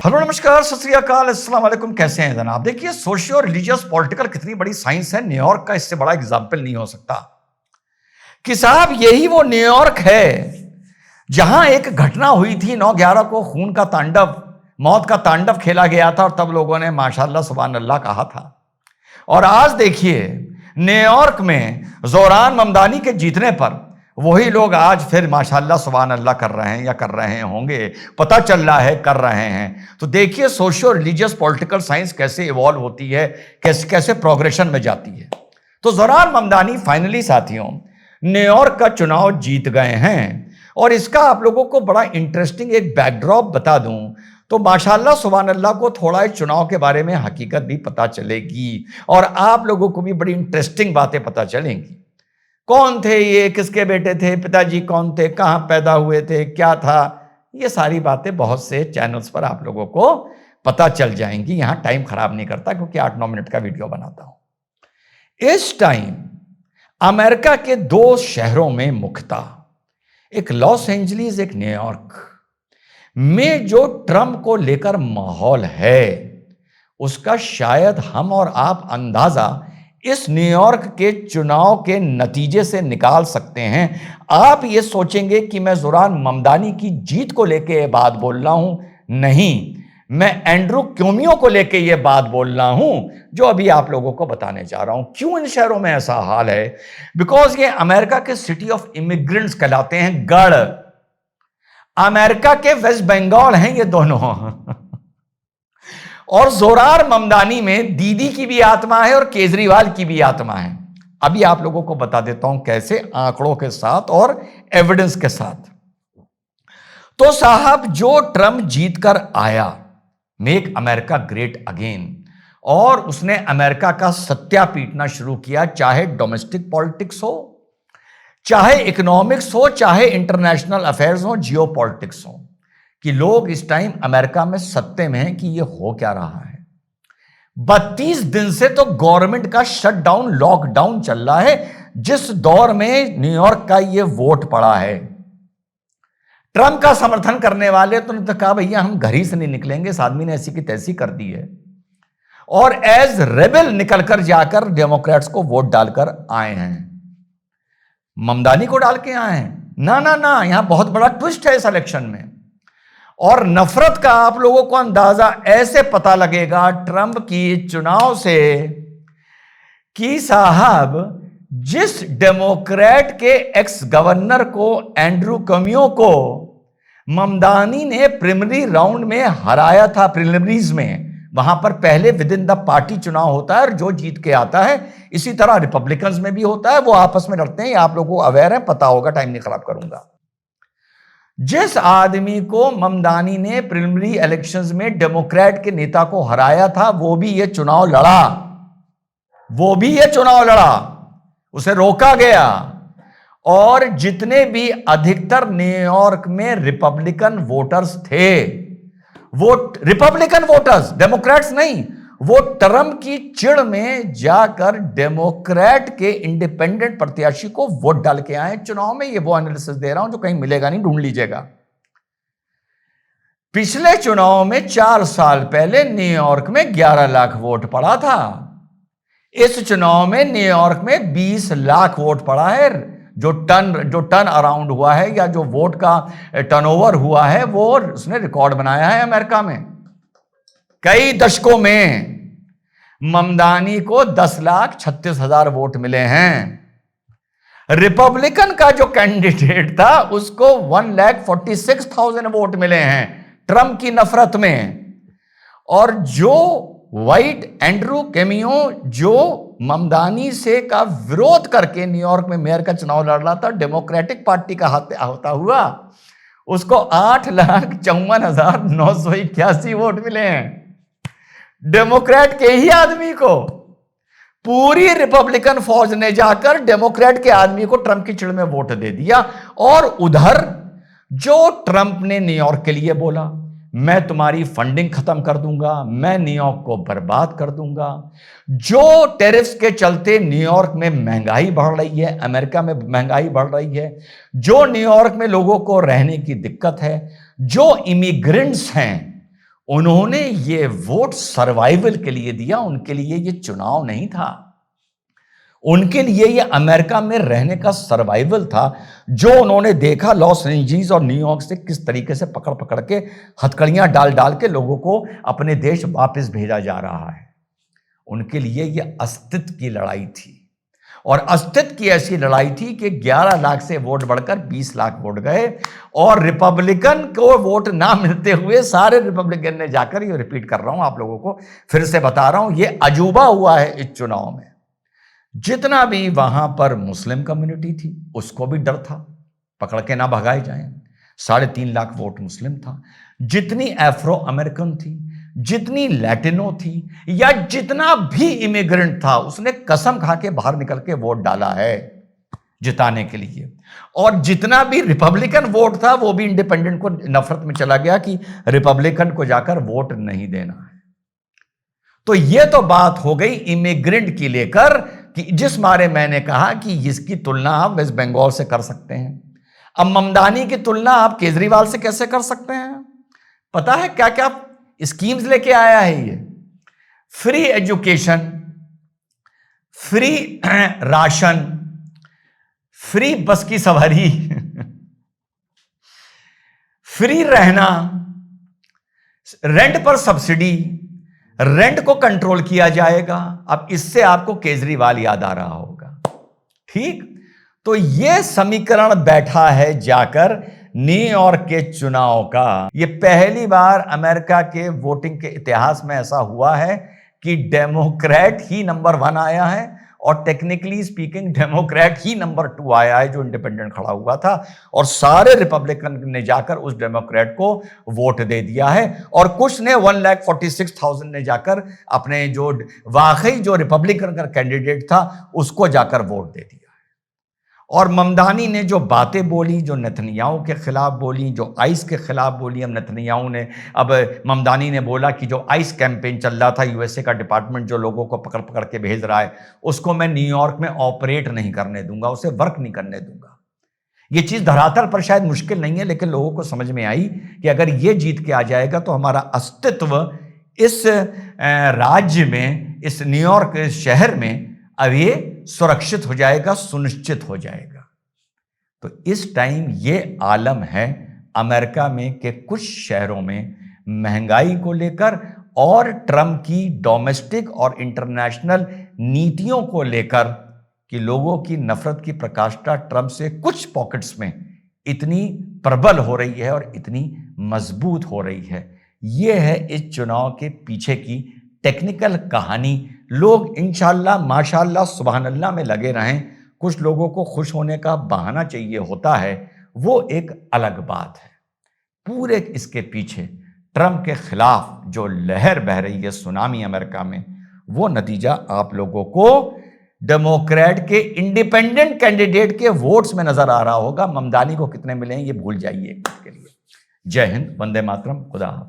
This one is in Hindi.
हेलो नमस्कार सत श्री अकाल अस्सलाम वालेकुम। कैसे हैं जनाब? देखिए, सोशियो रिलीजियस पॉलिटिकल कितनी बड़ी साइंस है। न्यूयॉर्क का इससे बड़ा एग्जाम्पल नहीं हो सकता कि साहब यही वो न्यूयॉर्क है जहां एक घटना हुई थी 9/11 को, खून का तांडव, मौत का तांडव खेला गया था और तब लोगों ने माशाल्लाह सुभान अल्लाह कहा था। और आज देखिए न्यूयॉर्क में जोरान ममदानी के जीतने पर वही लोग आज फिर माशाल्लाह सुभान अल्लाह कर रहे हैं या कर रहे होंगे, पता चल रहा है कर रहे हैं। तो देखिए सोशियो रिलीजियस पॉलिटिकल साइंस कैसे इवॉल्व होती है, कैसे कैसे प्रोग्रेशन में जाती है। तो जोरान ममदानी फाइनली साथियों न्यूयॉर्क का चुनाव जीत गए हैं। और इसका आप लोगों को बड़ा इंटरेस्टिंग एक बैकड्रॉप बता दूं तो माशाल्लाह सुभान अल्लाह को थोड़ा इस चुनाव के बारे में हकीकत भी पता चलेगी और आप लोगों को भी बड़ी इंटरेस्टिंग बातें पता चलेंगी। कौन थे ये, किसके बेटे थे, पिताजी कौन थे, कहां पैदा हुए थे, क्या था, ये सारी बातें बहुत से चैनल्स पर आप लोगों को पता चल जाएंगी। यहां टाइम खराब नहीं करता क्योंकि 8-9 मिनट का वीडियो बनाता हूं। इस टाइम अमेरिका के 2 शहरों में मुख्यतः एक लॉस एंजलिस एक न्यूयॉर्क में जो ट्रंप को लेकर माहौल है उसका शायद हम और आप अंदाजा इस न्यूयॉर्क के चुनाव के नतीजे से निकाल सकते हैं। आप ये सोचेंगे कि मैं जोरान ममदानी की जीत को लेके ये बात बोल रहा हूं, नहीं, मैं एंड्रू क्यूमियो को लेके ये बात बोल रहा हूं जो अभी आप लोगों को बताने जा रहा हूं। क्यों इन शहरों में ऐसा हाल है? बिकॉज ये अमेरिका के सिटी ऑफ इमिग्रेंट्स कहलाते हैं, गढ़। अमेरिका के वेस्ट बंगाल हैं ये दोनों और जोरान ममदानी में दीदी की भी आत्मा है और केजरीवाल की भी आत्मा है। अभी आप लोगों को बता देता हूं कैसे, आंकड़ों के साथ और एविडेंस के साथ। तो साहब जो ट्रंप जीत कर आया, मेक अमेरिका ग्रेट अगेन, और उसने अमेरिका का सत्या पीटना शुरू किया, चाहे डोमेस्टिक पॉलिटिक्स हो, चाहे इकोनॉमिक्स हो, चाहे इंटरनेशनल अफेयर्स हो, जियो पॉलिटिक्स हो, कि लोग इस टाइम अमेरिका में सत्ते में हैं कि ये हो क्या रहा है। 32 दिन से तो गवर्नमेंट का शटडाउन, लॉकडाउन चल रहा है, जिस दौर में न्यूयॉर्क का ये वोट पड़ा है। ट्रंप का समर्थन करने वाले तो कहा भैया हम घर ही से नहीं निकलेंगे, इस आदमी ने ऐसी की तैसी कर दी है, और एज रेबल निकलकर जाकर डेमोक्रेट्स को वोट डालकर आए हैं। ममदानी को डाल के आए हैं? ना ना ना, यहां बहुत बड़ा ट्विस्ट है इस इलेक्शन में। और नफरत का आप लोगों को अंदाजा ऐसे पता लगेगा ट्रंप की चुनाव से कि साहब जिस डेमोक्रेट के एक्स गवर्नर को, एंड्रू क्यूमियो को, ममदानी ने प्रीलिमिनरी राउंड में हराया था, प्रीलिमिनरीज में, वहां पर पहले विद इन द पार्टी चुनाव होता है और जो जीत के आता है, इसी तरह रिपब्लिकन्स में भी होता है, वो आपस में लड़ते हैं। आप लोगों को अवेयर है, पता होगा, टाइम नहीं खराब करूंगा। जिस आदमी को ममदानी ने प्रीलिमिनरी इलेक्शंस में डेमोक्रेट के नेता को हराया था, वो भी ये चुनाव लड़ा, उसे रोका गया। और जितने भी अधिकतर न्यूयॉर्क में रिपब्लिकन वोटर्स थे, वो रिपब्लिकन वोटर्स, डेमोक्रेट्स नहीं, वो ट्रंप की चिढ़ में जाकर डेमोक्रेट के इंडिपेंडेंट प्रत्याशी को वोट डाल के आए चुनाव में। ये वो एनालिसिस दे रहा हूं जो कहीं मिलेगा नहीं, ढूंढ लीजिएगा। पिछले चुनाव में 4 साल पहले न्यूयॉर्क में 11 लाख वोट पड़ा था। इस चुनाव में न्यूयॉर्क में 20 लाख वोट पड़ा है। जो टर्न अराउंड हुआ है या जो वोट का टर्नओवर हुआ है, वो उसने रिकॉर्ड बनाया है अमेरिका में। कई दशकों में ममदानी को 10,36,000 वोट मिले हैं। रिपब्लिकन का जो कैंडिडेट था उसको 1,46,000 वोट मिले हैं ट्रंप की नफरत में। और जो व्हाइट एंड्रू क्यूमियो जो ममदानी से का विरोध करके न्यूयॉर्क में मेयर का चुनाव लड़ रहा था, डेमोक्रेटिक पार्टी का होता हुआ, उसको 8,54,981 वोट मिले हैं। डेमोक्रेट के ही आदमी को, पूरी रिपब्लिकन फौज ने जाकर डेमोक्रेट के आदमी को ट्रंप की चिढ़ में वोट दे दिया। और उधर जो ट्रंप ने न्यूयॉर्क के लिए बोला, मैं तुम्हारी फंडिंग खत्म कर दूंगा, मैं न्यूयॉर्क को बर्बाद कर दूंगा, जो टैरिफ्स के चलते न्यूयॉर्क में महंगाई बढ़ रही है, अमेरिका में महंगाई बढ़ रही है, जो न्यूयॉर्क में लोगों को रहने की दिक्कत है, जो इमिग्रेंट्स हैं उन्होंने ये वोट सर्वाइवल के लिए दिया, उनके लिए ये चुनाव नहीं था। उनके लिए ये अमेरिका में रहने का सर्वाइवल था, जो उन्होंने देखा लॉस एंजलिस और न्यूयॉर्क से किस तरीके से पकड़ पकड़ के हथकड़ियां डाल डाल के लोगों को अपने देश वापस भेजा जा रहा है। उनके लिए ये अस्तित्व की लड़ाई थी, और अस्तित्व की ऐसी लड़ाई थी कि 11 लाख से वोट बढ़कर 20 लाख वोट गए, और रिपब्लिकन को वोट ना मिलते हुए सारे रिपब्लिकन ने जाकर, ये रिपीट कर रहा हूं आप लोगों को, फिर से बता रहा हूं, ये अजूबा हुआ है इस चुनाव में। जितना भी वहां पर मुस्लिम कम्युनिटी थी उसको भी डर था पकड़ के ना भगाए जाएं, 3.5 लाख वोट मुस्लिम था। जितनी अफ्रो अमेरिकन थी, जितनी लैटिनो थी, या जितना भी इमिग्रेंट था, उसने कसम खा के बाहर निकल के वोट डाला है जिताने के लिए। और जितना भी रिपब्लिकन वोट था वो भी इंडिपेंडेंट को नफरत में चला गया कि रिपब्लिकन को जाकर वोट नहीं देना है। तो ये तो बात हो गई इमिग्रेंट की लेकर, कि जिस मारे मैंने कहा कि इसकी तुलना आप वेस्ट बंगाल से कर सकते हैं। अब ममदानी की तुलना आप केजरीवाल से कैसे कर सकते हैं? पता है क्या क्या स्कीम्स लेके आया है ये? Free education, free ration, free बस की सवारी, फ्री रहना, रेंट पर सब्सिडी, रेंट को कंट्रोल किया जाएगा। अब इससे आपको केजरीवाल याद आ रहा होगा, ठीक? तो यह समीकरण बैठा है जाकर न्यूयॉर्क के चुनाव का। यह पहली बार अमेरिका के वोटिंग के इतिहास में ऐसा हुआ है कि डेमोक्रेट ही नंबर 1 आया है, और टेक्निकली स्पीकिंग डेमोक्रेट ही नंबर 2 आया है जो इंडिपेंडेंट खड़ा हुआ था, और सारे रिपब्लिकन ने जाकर उस डेमोक्रेट को वोट दे दिया है, और कुछ ने 1,46,000 ने जाकर अपने जो वाकई जो रिपब्लिकन का कैंडिडेट था उसको जाकर वोट दे दिया। और ममदानी ने जो बातें बोली, जो नेतन्याहू के खिलाफ बोली, जो आइस के खिलाफ बोली, अब नेतन्याहू ने, अब ममदानी ने बोला कि जो आइस कैंपेन चल रहा था, यूएसए का डिपार्टमेंट जो लोगों को पकड़ पकड़ के भेज रहा है, उसको मैं न्यूयॉर्क में ऑपरेट नहीं करने दूंगा, उसे वर्क नहीं करने दूंगा। ये चीज धरातल पर शायद मुश्किल नहीं है, लेकिन लोगों को समझ में आई कि अगर ये जीत के आ जाएगा तो हमारा अस्तित्व इस राज्य में, इस न्यूयॉर्क शहर में अब ये सुरक्षित हो जाएगा, सुनिश्चित हो जाएगा। तो इस टाइम ये आलम है अमेरिका में कि कुछ शहरों में महंगाई को लेकर और ट्रंप की डोमेस्टिक और इंटरनेशनल नीतियों को लेकर कि लोगों की नफरत की प्रकाष्ठा ट्रंप से कुछ पॉकेट्स में इतनी प्रबल हो रही है और इतनी मजबूत हो रही है। यह है इस चुनाव के पीछे की टेक्निकल कहानी। लोग इंशाल्लाह माशाल्लाह सुबहान अल्लाह में लगे रहें। कुछ लोगों को खुश होने का बहाना चाहिए होता है, वो एक अलग बात है। पूरे इसके पीछे ट्रंप के खिलाफ जो लहर बह रही है सुनामी अमेरिका में, वो नतीजा आप लोगों को डेमोक्रेट के इंडिपेंडेंट कैंडिडेट के वोट्स में नजर आ रहा होगा। ममदानी को कितने मिले हैं ये भूल जाइए इसके लिए। जय हिंद, वंदे मातरम, खुदा हाफिज़।